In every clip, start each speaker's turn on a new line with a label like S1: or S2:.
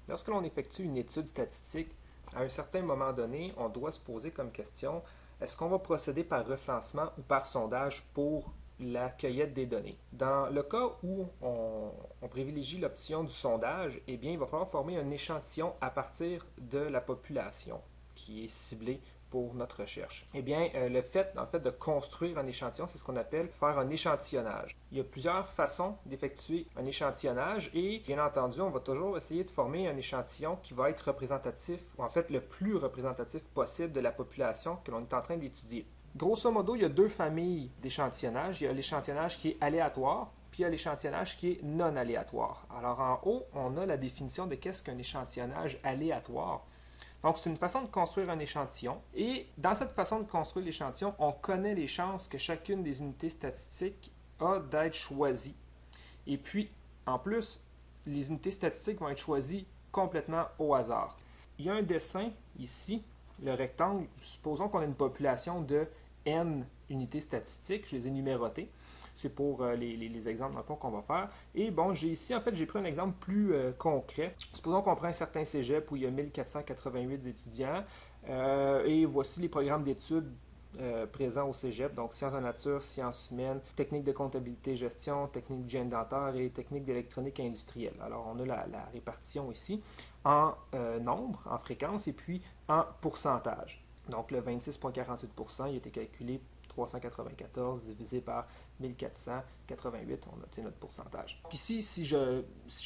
S1: Lorsque l'on effectue une étude statistique, à un certain moment donné, on doit se poser comme question, est-ce qu'on va procéder par recensement ou par sondage pour la cueillette des données? Dans le cas où on privilégie l'option du sondage, eh bien, il va falloir former un échantillon à partir de la population qui est ciblée pour notre recherche. Eh bien, le fait, en fait, de construire un échantillon, c'est ce qu'on appelle faire un échantillonnage. Il y a plusieurs façons d'effectuer un échantillonnage et, bien entendu, on va toujours essayer de former un échantillon qui va être représentatif, ou en fait le plus représentatif possible de la population que l'on est en train d'étudier. Grosso modo, il y a deux familles d'échantillonnage. Il y a l'échantillonnage qui est aléatoire, puis il y a l'échantillonnage qui est non aléatoire. Alors en haut, on a la définition de qu'est-ce qu'un échantillonnage aléatoire. Donc, c'est une façon de construire un échantillon. Et dans cette façon de construire l'échantillon, on connaît les chances que chacune des unités statistiques a d'être choisie. Et puis, en plus, les unités statistiques vont être choisies complètement au hasard. Il y a un dessin ici, le rectangle. Supposons qu'on a une population de n unités statistiques. Je les ai numérotées. C'est pour les exemples dans le fond qu'on va faire. Et bon, j'ai ici, en fait, j'ai pris un exemple plus concret. Supposons qu'on prend un certain cégep où il y a 1488 étudiants. Et voici les programmes d'études présents au cégep, donc sciences de la nature, sciences humaines, techniques de comptabilité gestion, techniques d'hygiène dentaire et techniques d'électronique industrielle. Alors, on a la répartition ici en nombre, en fréquence, et puis en pourcentage. Donc, le 26,48%, il a été calculé 394 divisé par 1488, on obtient notre pourcentage. Donc ici, si je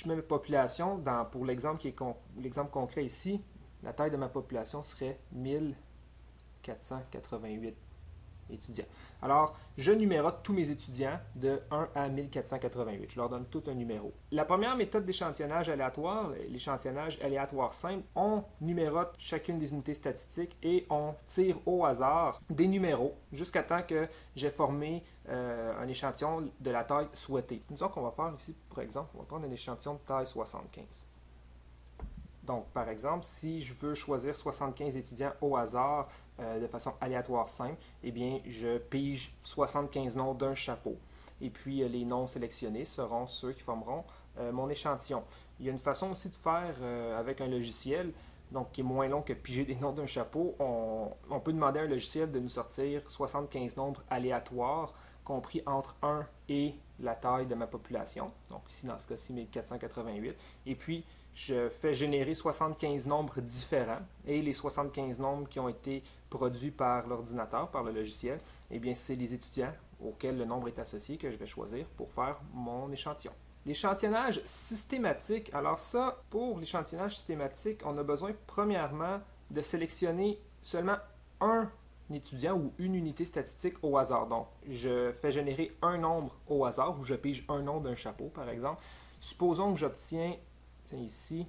S1: mets ma population, pour l'exemple l'exemple concret ici, la taille de ma population serait 1488 étudiants. Alors, je numérote tous mes étudiants de 1 à 1488. Je leur donne tout un numéro. La première méthode d'échantillonnage aléatoire, l'échantillonnage aléatoire simple, on numérote chacune des unités statistiques et on tire au hasard des numéros jusqu'à temps que j'ai formé un échantillon de la taille souhaitée. Disons qu'on va faire ici, par exemple, on va prendre un échantillon de taille 75. Donc, par exemple, si je veux choisir 75 étudiants au hasard de façon aléatoire simple, eh bien, je pige 75 noms d'un chapeau. Et puis, les noms sélectionnés seront ceux qui formeront mon échantillon. Il y a une façon aussi de faire avec un logiciel, donc qui est moins long que piger des noms d'un chapeau. On peut demander à un logiciel de nous sortir 75 nombres aléatoires compris entre 1 et la taille de ma population. Donc ici, dans ce cas-ci, 1488. Et puis, je fais générer 75 nombres différents et les 75 nombres qui ont été produits par l'ordinateur, par le logiciel, eh bien, c'est les étudiants auxquels le nombre est associé que je vais choisir pour faire mon échantillon. L'échantillonnage systématique, alors ça, pour l'échantillonnage systématique, on a besoin premièrement de sélectionner seulement un étudiant ou une unité statistique au hasard. Donc, je fais générer un nombre au hasard ou je pige un nom d'un chapeau, par exemple. Supposons que j'obtiens, tiens ici,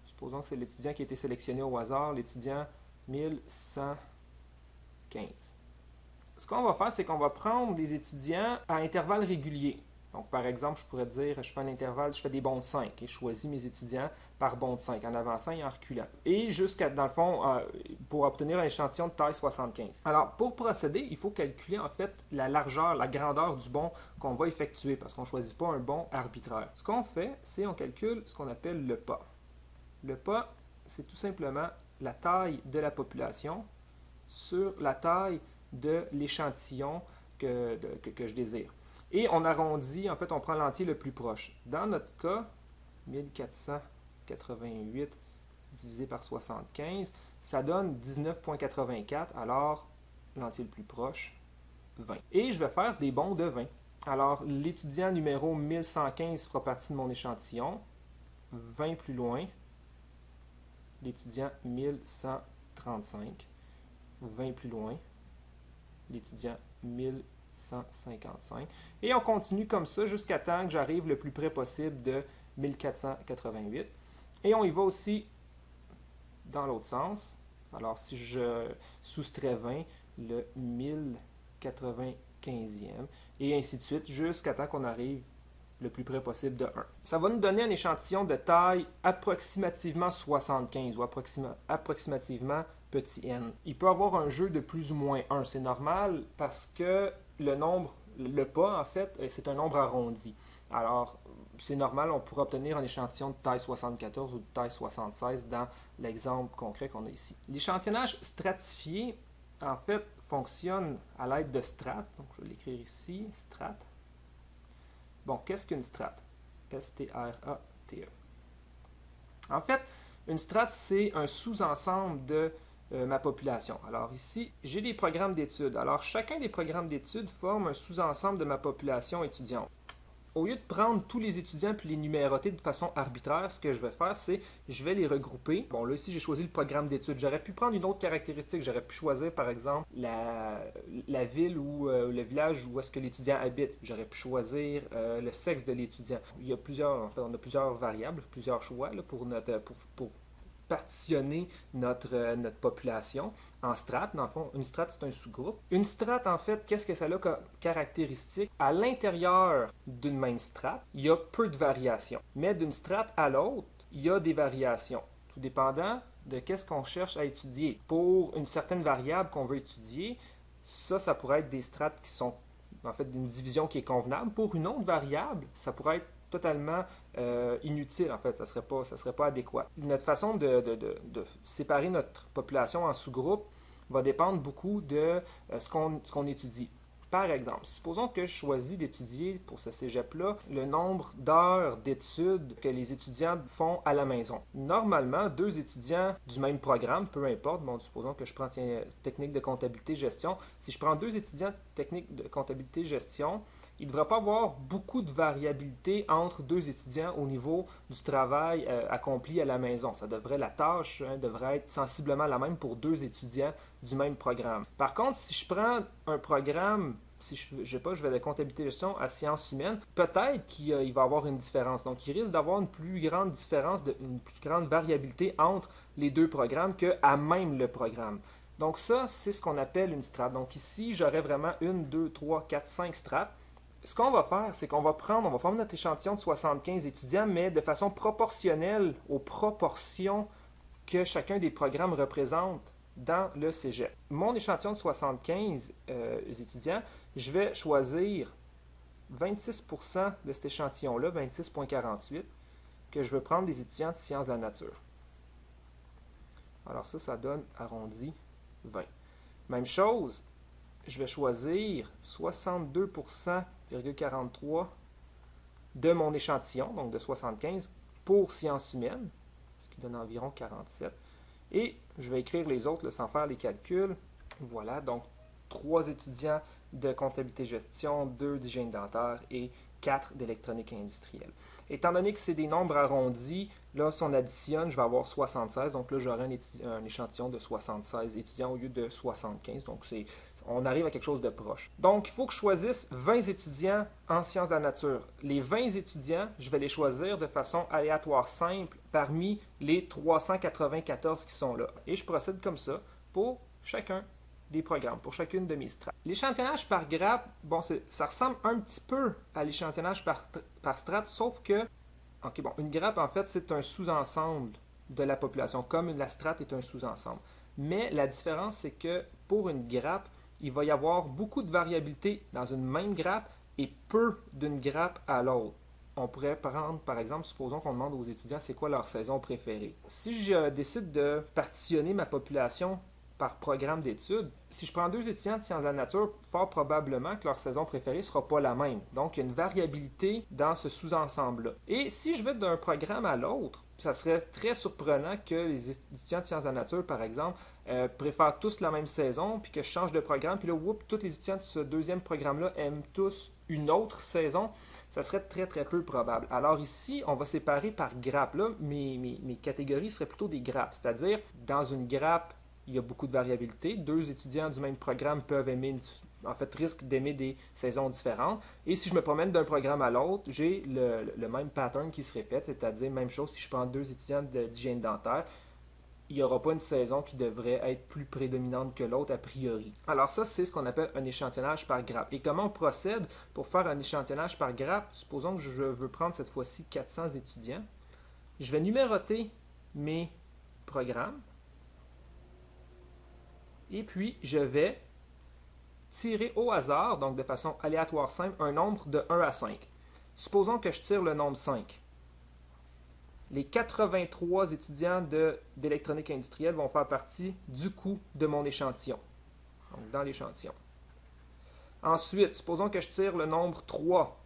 S1: supposons que c'est l'étudiant qui a été sélectionné au hasard, l'étudiant 1115. Ce qu'on va faire, c'est qu'on va prendre des étudiants à intervalles réguliers. Donc, par exemple, je pourrais dire, je fais un intervalle, je fais des bonds de 5 et je choisis mes étudiants par bond de 5, en avançant et en reculant. Et jusqu'à, dans le fond, pour obtenir un échantillon de taille 75. Alors, pour procéder, il faut calculer en fait la largeur, la grandeur du bond qu'on va effectuer parce qu'on ne choisit pas un bond arbitraire. Ce qu'on fait, c'est on calcule ce qu'on appelle le pas. Le pas, c'est tout simplement la taille de la population sur la taille de l'échantillon que je désire. Et on arrondit, en fait, on prend l'entier le plus proche. Dans notre cas, 1488 divisé par 75, ça donne 19,84, alors l'entier le plus proche, 20. Et je vais faire des bonds de 20. Alors, l'étudiant numéro 1115 fera partie de mon échantillon. 20 plus loin, l'étudiant 1135. 20 plus loin, l'étudiant 1155. Et on continue comme ça jusqu'à temps que j'arrive le plus près possible de 1488. Et on y va aussi dans l'autre sens. Alors, si je soustrais 20, le 1095e, et ainsi de suite, jusqu'à temps qu'on arrive le plus près possible de 1. Ça va nous donner un échantillon de taille approximativement 75 ou approximativement petit n. Il peut avoir un jeu de plus ou moins 1. C'est normal parce que le nombre, le pas, en fait, c'est un nombre arrondi. Alors, c'est normal, on pourrait obtenir un échantillon de taille 74 ou de taille 76 dans l'exemple concret qu'on a ici. L'échantillonnage stratifié, en fait, fonctionne à l'aide de strates. Donc, je vais l'écrire ici, strates. Bon, qu'est-ce qu'une strate? S-T-R-A-T-E. En fait, une strate, c'est un sous-ensemble de ma population. Alors ici, j'ai des programmes d'études. Alors, chacun des programmes d'études forme un sous-ensemble de ma population étudiante. Au lieu de prendre tous les étudiants puis les numéroter de façon arbitraire, ce que je vais faire, c'est je vais les regrouper. Bon, là, ici, j'ai choisi le programme d'études. J'aurais pu prendre une autre caractéristique. J'aurais pu choisir, par exemple, la ville ou le village où est-ce que l'étudiant habite. J'aurais pu choisir le sexe de l'étudiant. Il y a plusieurs, en fait, on a plusieurs variables, plusieurs choix là, pour partitionner notre population en strates. Dans le fond, une strate, c'est un sous-groupe. Une strate, en fait, qu'est-ce que ça a comme caractéristique? À l'intérieur d'une même strate, il y a peu de variations. Mais d'une strate à l'autre, il y a des variations. Tout dépendant de qu'est-ce qu'on cherche à étudier. Pour une certaine variable qu'on veut étudier, ça pourrait être des strates qui sont, en fait, d'une division qui est convenable. Pour une autre variable, ça pourrait être totalement inutile, en fait. Ça serait pas adéquat. Notre façon de séparer notre population en sous-groupes va dépendre beaucoup de ce qu'on étudie. Par exemple, supposons que je choisis d'étudier pour ce cégep-là le nombre d'heures d'études que les étudiants font à la maison. Normalement, deux étudiants du même programme, peu importe, bon, supposons que je prends technique de comptabilité-gestion. Si je prends deux étudiants de technique de comptabilité-gestion, il ne devrait pas avoir beaucoup de variabilité entre deux étudiants au niveau du travail accompli à la maison. La tâche devrait être sensiblement la même pour deux étudiants du même programme. Par contre, si je prends un programme, si je vais de comptabilité-gestion à sciences humaines, peut-être qu'il va y avoir une différence. Donc, il risque d'avoir une plus grande différence, une plus grande variabilité entre les deux programmes qu'à même le programme. Donc ça, c'est ce qu'on appelle une strate. Donc ici, j'aurais vraiment une, deux, trois, quatre, cinq strates. Ce qu'on va faire, c'est qu'on va prendre notre échantillon de 75 étudiants, mais de façon proportionnelle aux proportions que chacun des programmes représente dans le cégep. Mon échantillon de 75 étudiants, je vais choisir 26% de cet échantillon-là, 26,48, que je veux prendre des étudiants de sciences de la nature. Alors ça donne arrondi 20. Même chose, je vais choisir 62,43% de mon échantillon, donc de 75, pour sciences humaines, ce qui donne environ 47. Et je vais écrire les autres là, sans faire les calculs. Voilà, donc 3 étudiants de comptabilité-gestion, 2 d'hygiène dentaire et 4 d'électronique industrielle. Étant donné que c'est des nombres arrondis, là, si on additionne, je vais avoir 76. Donc là, j'aurai un échantillon de 76 étudiants au lieu de 75. Donc on arrive à quelque chose de proche. Donc, il faut que je choisisse 20 étudiants en sciences de la nature. Les 20 étudiants, je vais les choisir de façon aléatoire simple parmi les 394 qui sont là. Et je procède comme ça pour chacun des programmes, pour chacune de mes strates. L'échantillonnage par grappe, bon, ça ressemble un petit peu à l'échantillonnage par strate, sauf que, une grappe, en fait, c'est un sous-ensemble de la population, comme la strate est un sous-ensemble. Mais la différence, c'est que pour une grappe, il va y avoir beaucoup de variabilité dans une même grappe et peu d'une grappe à l'autre. On pourrait prendre, par exemple, supposons qu'on demande aux étudiants c'est quoi leur saison préférée. Si je décide de partitionner ma population par programme d'études, si je prends 2 étudiants de sciences de la nature, fort probablement que leur saison préférée ne sera pas la même. Donc, il y a une variabilité dans ce sous-ensemble-là. Et si je vais d'un programme à l'autre, ça serait très surprenant que les étudiants de sciences de la nature, par exemple, préfèrent tous la même saison, puis que je change de programme, puis là, tous les étudiants de ce deuxième programme-là aiment tous une autre saison. Ça serait très, très peu probable. Alors ici, on va séparer par grappe. Là, mes catégories seraient plutôt des grappes, c'est-à-dire, dans une grappe, il y a beaucoup de variabilité. 2 étudiants du même programme risquent d'aimer des saisons différentes. Et si je me promène d'un programme à l'autre, j'ai le même pattern qui se répète, c'est-à-dire même chose si je prends 2 étudiants d'hygiène dentaire, il n'y aura pas une saison qui devrait être plus prédominante que l'autre a priori. Alors ça, c'est ce qu'on appelle un échantillonnage par grappe. Et comment on procède pour faire un échantillonnage par grappe? Supposons que je veux prendre cette fois-ci 400 étudiants. Je vais numéroter mes programmes. Et puis, je vais tirer au hasard, donc de façon aléatoire simple, un nombre de 1 à 5. Supposons que je tire le nombre 5. Les 83 étudiants d'électronique industrielle vont faire partie du coup de mon échantillon, donc dans l'échantillon. Ensuite, supposons que je tire le nombre 3.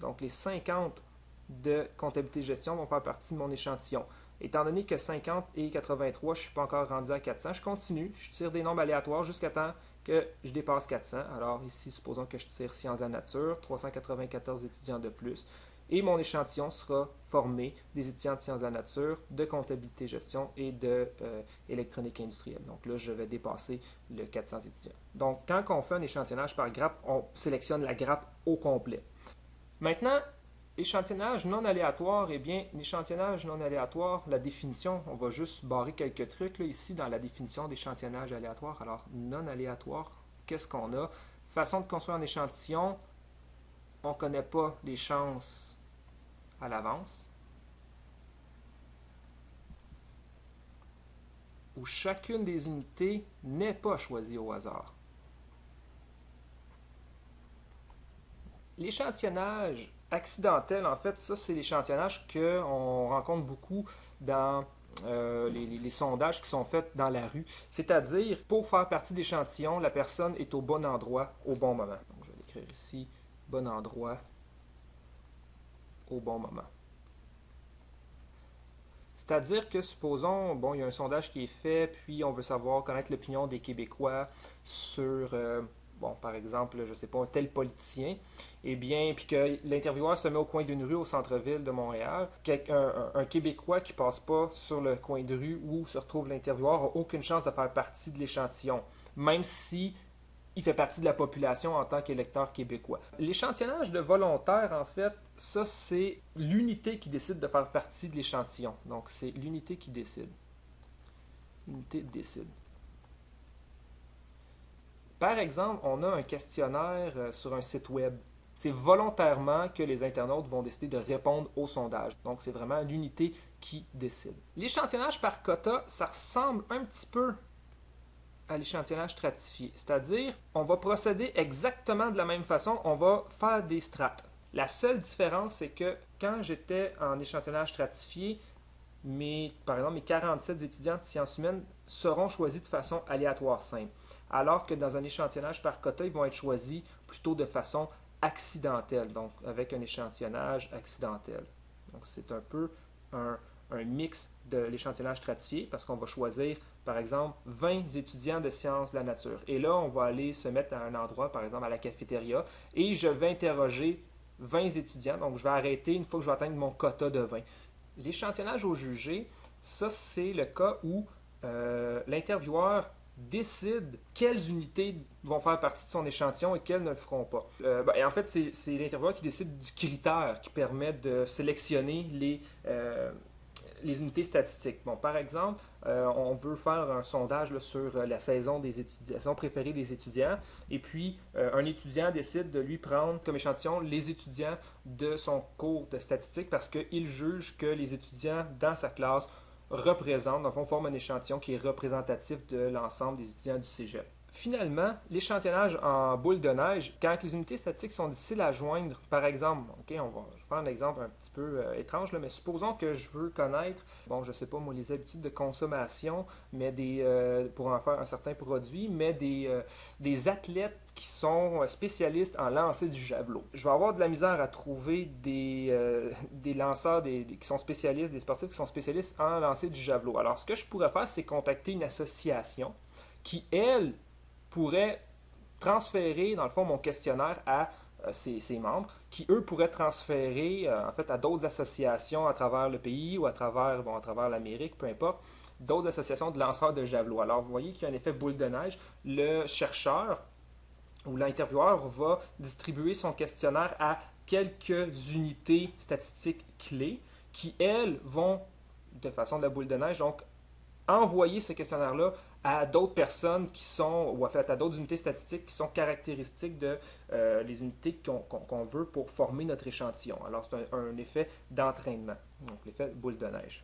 S1: Donc les 50 de comptabilité-gestion vont faire partie de mon échantillon. Étant donné que 50 et 83, je ne suis pas encore rendu à 400, je continue, je tire des nombres aléatoires jusqu'à temps que je dépasse 400. Alors ici, supposons que je tire sciences de la nature, 394 étudiants de plus. Et mon échantillon sera formé des étudiants de sciences de la nature, de comptabilité-gestion et de électronique industrielle. Donc là, je vais dépasser le 400 étudiants. Donc, quand on fait un échantillonnage par grappe, on sélectionne la grappe au complet. Maintenant, échantillonnage non aléatoire, eh bien, l'échantillonnage non aléatoire, la définition, on va juste barrer quelques trucs là, ici dans la définition d'échantillonnage aléatoire. Alors, non aléatoire, qu'est-ce qu'on a? Façon de construire un échantillon, on ne connaît pas les chances à l'avance, où chacune des unités n'est pas choisie au hasard. L'échantillonnage accidentel, en fait, ça, c'est l'échantillonnage qu'on rencontre beaucoup dans les sondages qui sont faits dans la rue. C'est-à-dire, pour faire partie de l'échantillon, la personne est au bon endroit au bon moment. Donc, je vais l'écrire ici, bon endroit au bon moment. C'est-à-dire que, supposons, bon, il y a un sondage qui est fait, puis on veut savoir, connaître l'opinion des Québécois sur, bon, par exemple, je ne sais pas, un tel politicien, eh bien, puis que l'intervieweur se met au coin d'une rue au centre-ville de Montréal, un Québécois qui ne passe pas sur le coin de rue où se retrouve l'intervieweur n'a aucune chance de faire partie de l'échantillon, même si il fait partie de la population en tant qu'électeur québécois. L'échantillonnage de volontaires, en fait, ça, c'est l'unité qui décide de faire partie de l'échantillon. Donc, c'est l'unité qui décide. L'unité décide. Par exemple, on a un questionnaire sur un site web. C'est volontairement que les internautes vont décider de répondre au sondage. Donc, c'est vraiment l'unité qui décide. L'échantillonnage par quota, ça ressemble un petit peu à l'échantillonnage stratifié. C'est-à-dire, on va procéder exactement de la même façon, on va faire des strates. La seule différence, c'est que quand j'étais en échantillonnage stratifié, par exemple, mes 47 étudiants de sciences humaines seront choisis de façon aléatoire simple. Alors que dans un échantillonnage par quota, ils vont être choisis plutôt de façon accidentelle, donc avec un échantillonnage accidentel. Donc c'est un peu un mix de l'échantillonnage stratifié parce qu'on va choisir, par exemple, 20 étudiants de sciences de la nature. Et là, on va aller se mettre à un endroit, par exemple, à la cafétéria, et je vais interroger 20 étudiants. Donc, je vais arrêter une fois que je vais atteindre mon quota de 20. L'échantillonnage au jugé, ça, c'est le cas où l'intervieweur décide quelles unités vont faire partie de son échantillon et quelles ne le feront pas. Et en fait, c'est l'intervieweur qui décide du critère qui permet de sélectionner les unités statistiques. Bon, par exemple, on veut faire un sondage là, sur la saison préférée des étudiants, et puis un étudiant décide de lui prendre comme échantillon les étudiants de son cours de statistique parce qu'il juge que les étudiants dans sa classe représentent, dans le fond, forment un échantillon qui est représentatif de l'ensemble des étudiants du cégep. Finalement, l'échantillonnage en boule de neige, quand les unités statistiques sont difficiles à joindre, par exemple, OK, on va faire un exemple un petit peu étrange, là, mais supposons que je veux connaître, bon, je sais pas moi, les habitudes de consommation, mais pour en faire un certain produit, mais des athlètes qui sont spécialistes en lancer du javelot. Je vais avoir de la misère à trouver des lanceurs qui sont spécialistes, des sportifs qui sont spécialistes en lancer du javelot. Alors, ce que je pourrais faire, c'est contacter une association qui, elle, pourrait transférer, dans le fond, mon questionnaire à ses membres, qui, eux, pourraient transférer, en fait, à d'autres associations à travers le pays ou à travers l'Amérique, peu importe, d'autres associations de lanceurs de javelot. Alors, vous voyez qu'il y a un effet boule de neige. Le chercheur ou l'intervieweur va distribuer son questionnaire à quelques unités statistiques clés qui, elles, vont, de façon de la boule de neige, donc, envoyer ce questionnaire-là à d'autres personnes qui sont, ou en fait à d'autres unités statistiques qui sont caractéristiques de les unités qu'on veut pour former notre échantillon. Alors, c'est un effet d'entraînement, donc l'effet boule de neige.